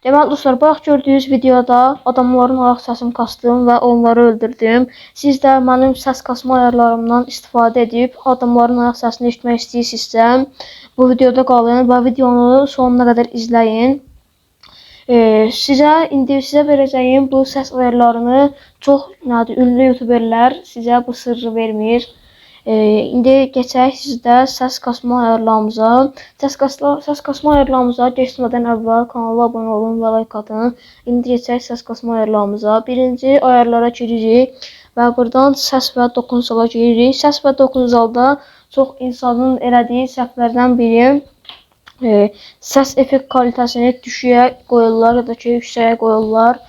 Deməli dostlar, bayaq gördüyünüz videoda adamların ayaq səsini kastım və onları öldürdüm. Siz də mənim səs kasma ayarlarımdan istifadə edib adamların ayaq səsini eşitmək istəyirsinizsə, bu videoda qalın və videonu sonuna qədər izləyin. Sizə verəcəyim bu səs ayarlarını çox ünlü youtuberlər sizə bu sırrı vermir. İndi keçək sizdə səs kasma ayarlarımıza. Səs kasma ayarlarımıza keçmədən əvvəl kanala abunə olun və like atın. İndi keçək səs kasma ayarlarımıza. Birinci ayarlara giririk və buradan səs və toxunusala giririk. Səs və toxunusalda çox insanın elədiyi səhvlərdən biri səs effekt kalitəsini düşüyə qoyurlar ya da ki yüksəyə qoyurlar.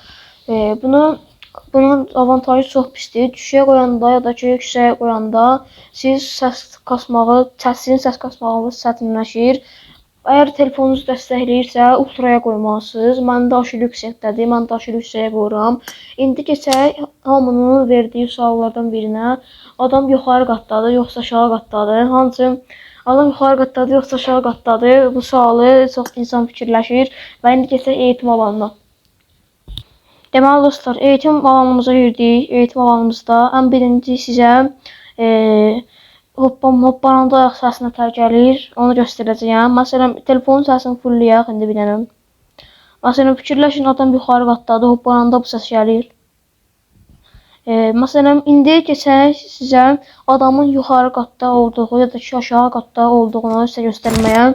Bunun avantajı çox pisdir. Düşüyə qoyanda ya da ki yüksəyə qoyanda sizin səs kasmağınız çətinləşir. Əgər telefonunuz dəstəkləyirsə ultraya qoymalısınız. Məndə aşırı yüksəkdədir. Mən də aşırı yüksəyə qoyuram. İndi keçək hamının verdiyi suallardan birinə. Adam yuxarı qatdadır, yoxsa aşağı qatdadır? Adam yuxarı qatdadır, yoxsa aşağı qatdadır? Bu sualı çox insan fikirləşir və indi keçək eğitim alanına. Deməli dostlar, eğitim alanımıza girdik. Eğitim alanımızda ən birinci sizə hoppananda ayaq səsinə tər gəlir. Onu göstərəcəyəm. Məsələn, telefonun səsini fullləyək indi bir dənə. Məsələn, fikirləşin adam yuxarı qatdadır, hoppananda bu səs gəlir. Məsələn, indi keçək sizə adamın yuxarı qatda olduğu ya da ki aşağı qatda olduğunu sizə göstərməyə.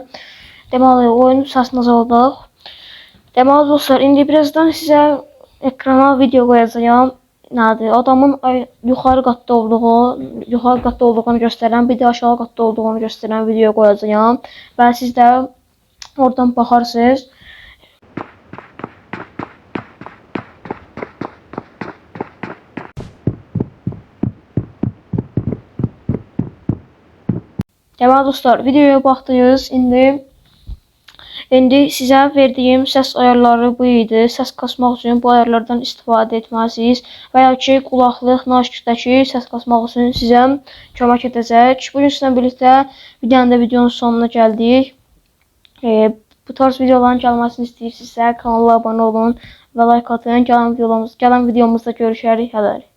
Deməli, oyunun səsini azaldaq. Deməli dostlar, indi birazdan sizə ekrana video qoyacağam. Adamın yuxarı qatda olduğunu göstərən, bir də aşağı qatda olduğunu göstərən video qoyacağam və siz də oradan baxarsınız. Deməli dostlar, videoya baxdınız. İndi sizə verdiyim səs ayarları bu idi. Səs kasmaq üçün bu ayarlardan istifadə etməlisiniz və ya ki qulaqlıq naşikdəki səs kasmaq üçün sizə kömək edəcək. Bugün sizlə birlikdə bir dənə də videonun sonuna gəldik. Bu tarz videoların gəlməsini istəyirsinizsə kanala abunə olun və like atın. Gələn videomuzda görüşərik. Hələlik.